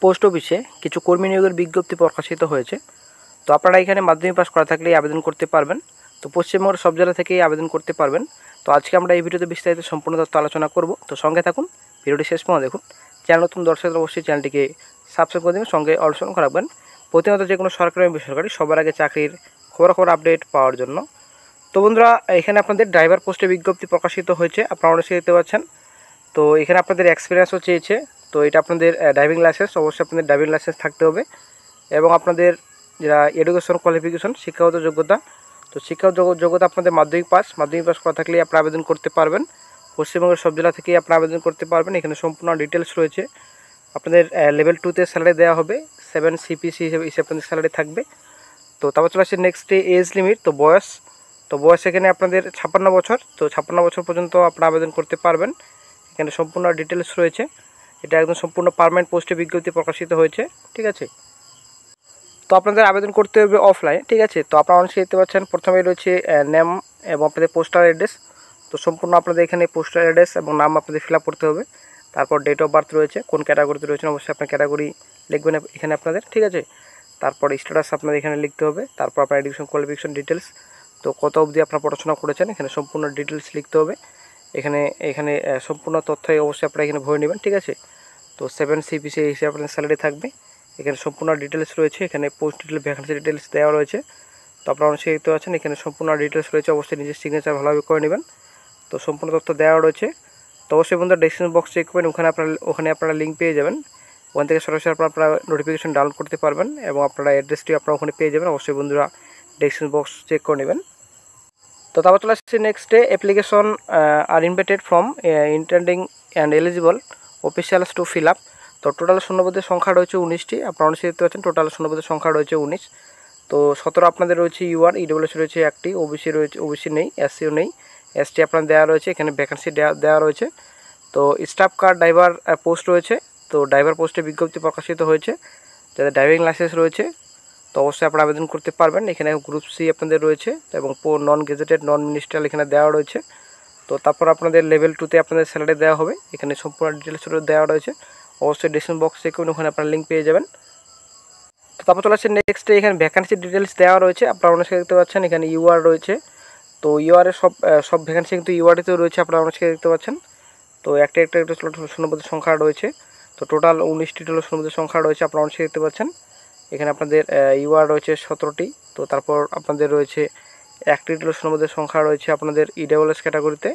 Post অফিসে কিছু কর্মী নিয়োগের বিজ্ঞপ্তি প্রকাশিত হয়েছে। তো আপনারা এখানে মাধ্যমিক পাস করা থাকলেই আবেদন করতে পারবেন। তো পশ্চিমবঙ্গের সব জেলা থেকেই আবেদন করতে পারবেন। তো আজকে আমরা এই ভিডিওতে বিস্তারিত সম্পূর্ণ তথ্য আলোচনা করব। তো সঙ্গে থাকুন, ভিডিওটি শেষ পর্যন্ত দেখুন। চ্যানেল নতুন দর্শকরা অবশ্যই চ্যানেলটিকে সাবস্ক্রাইব করে দেবেন, সঙ্গে অল অন করে রাখবেন প্রতিনিয়ত যে কোনো সরকারি এবং বেসরকারি সবার আগে চাকরির খবরাখবর আপডেট পাওয়ার জন্য। তো বন্ধুরা, এখানে আপনাদের ড্রাইভার পোস্টে বিজ্ঞপ্তি প্রকাশিত হয়েছে, আপনারা অবশ্যই দেখতে পাচ্ছেন। তো এখানে আপনাদের এক্সপিরিয়েন্সও চেয়েছে। তো এটা আপনাদের ড্রাইভিং লাইসেন্স, অবশ্যই আপনাদের ড্রাইভিং লাইসেন্স থাকতে হবে এবং আপনাদের যারা এডুকেশন কোয়ালিফিকেশন শিক্ষাগত যোগ্যতা, তো শিক্ষাগত যোগ্যতা আপনাদের মাধ্যমিক পাস করা থাকলেই আপনারা আবেদন করতে পারবেন। পশ্চিমবঙ্গের সব জেলা থেকেই আপনারা আবেদন করতে পারবেন। এখানে সম্পূর্ণ ডিটেলস রয়েছে। আপনাদের লেভেল 2তে স্যালারি দেওয়া হবে, 7 CPC হিসেবে আপনাদের স্যালারি থাকবে। তো তারপর চলে আসছে নেক্সটে এজ লিমিট, তো বয়স এখানে আপনাদের 56 বছর। তো 56 বছর পর্যন্ত আপনারা আবেদন করতে পারবেন। এখানে সম্পূর্ণ ডিটেলস রয়েছে। এটা একদম সম্পূর্ণ পার্মানেন্ট পোস্টে বিজ্ঞপ্তি প্রকাশিত হয়েছে, ঠিক আছে। তো আপনাদের আবেদন করতে হবে অফলাইন, ঠিক আছে। তো আপনারা অনেকে দেখতে পাচ্ছেন প্রথমে রয়েছে নেম এবং আপনাদের পোস্টাল অ্যাড্রেস। তো সম্পূর্ণ আপনাদের এখানে পোস্টাল অ্যাড্রেস এবং নাম আপনাদের ফিল আপ করতে হবে। তারপর ডেট অফ বার্থ রয়েছে, কোন ক্যাটাগরিতে রয়েছেন অবশ্যই আপনার ক্যাটাগরি লিখবেন এখানে আপনাদের, ঠিক আছে। তারপর স্ট্যাটাস আপনাদের এখানে লিখতে হবে। তারপর আপনার এডুকেশন কোয়ালিফিকেশন ডিটেলস, তো কত অবধি আপনারা পড়াশোনা করেছেন এখানে সম্পূর্ণ ডিটেলস লিখতে হবে। এখানে সম্পূর্ণ তথ্যই অবশ্যই আপনারা এখানে ভরে নেবেন, ঠিক আছে। তো 7 CPC হিসেবে আপনার স্যালারি থাকবে। এখানে সম্পূর্ণ ডিটেলস রয়েছে। এখানে পোস্ট ডিটেল, ভ্যাকেন্সি ডিটেলস দেওয়া রয়েছে। তো আপনারা অবশ্যই দেখতে পাচ্ছেন এখানে সম্পূর্ণ ডিটেলস রয়েছে। অবশ্যই নিজের সিগনেচার ভালোভাবে করে নেবেন। তো সম্পূর্ণ তথ্য দেওয়া রয়েছে। তো অবশ্যই বন্ধুরা ডেসক্রিপশন বক্স চেক করবেন, ওখানে আপনারা লিঙ্ক পেয়ে যাবেন। ওখান থেকে সরাসরি আপনারা নোটিফিকেশন ডাউনলোড করতে পারবেন এবং আপনারা অ্যাড্রেসটি আপনারা ওখানে পেয়ে যাবেন। অবশ্যই বন্ধুরা ডেসক্রিপশন বক্স চেক করে নেবেন। তো তারপর চলে আসছে নেক্সটে application are invited from intending and eligible officials to fill up. তো টোটাল শূন্যপদের সংখ্যা রয়েছে 19টি, আপনারা অনেক দেখতে পাচ্ছেন টোটাল শূন্যপদের সংখ্যা রয়েছে 19। তো 17 আপনাদের রয়েছে UR, EWS রয়েছে একটি, ওবিসি নেই, SCও নেই, ST আপনার দেওয়া রয়েছে। এখানে ভ্যাকেন্সি দেওয়া রয়েছে। তো স্টাফ কার ড্রাইভার পোস্ট রয়েছে। তো ড্রাইভার পোস্টে বিজ্ঞপ্তি প্রকাশিত হয়েছে। যাদের ড্রাইভিং লাইসেন্স রয়েছে তো অবশ্যই আপনারা আবেদন করতে পারবেন। এখানে গ্রুপ C আপনাদের রয়েছে এবং নন গেজেটেড, নন মিনিস্ট্রিয়াল এখানে দেওয়া রয়েছে। তো তারপর আপনাদের লেভেল 2তে আপনাদের স্যালারি দেওয়া হবে। এখানে সম্পূর্ণ ডিটেলস দেওয়া রয়েছে। অবশ্যই ডেসক্রিপশন বক্স চেক করুন, ওখানে আপনারা লিঙ্ক পেয়ে যাবেন। তো তারপর চলে আসছে নেক্সটে এখানে ভ্যাকেন্সি ডিটেলস দেওয়া রয়েছে। আপনারা অনেক দেখতে পাচ্ছেন এখানে UR রয়েছে। তো UR এর সব ভ্যাকেন্সি কিন্তু URটিতেও রয়েছে, আপনারা অনেক দেখতে পাচ্ছেন। তো একটা শূন্যপদের সংখ্যা রয়েছে। তো টোটাল 19টি শূন্যপদের সংখ্যা রয়েছে, আপনারা অনেক দেখতে পাচ্ছেন। এখানে আপনাদের UR রয়েছে 17টি। তো তারপর আপনাদের রয়েছে একটি শূন্যপদের সংখ্যা রয়েছে আপনাদের EWS ক্যাটাগরিতে।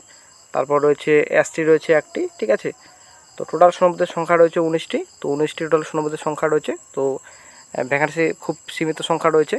তারপর রয়েছে ST রয়েছে একটি, ঠিক আছে। তো টোটাল শূন্যপদের সংখ্যা রয়েছে 19টি। তো 19টি টোটাল শূন্যপদের সংখ্যা রয়েছে। তো ভ্যাকেন্সি খুব সীমিত সংখ্যা রয়েছে।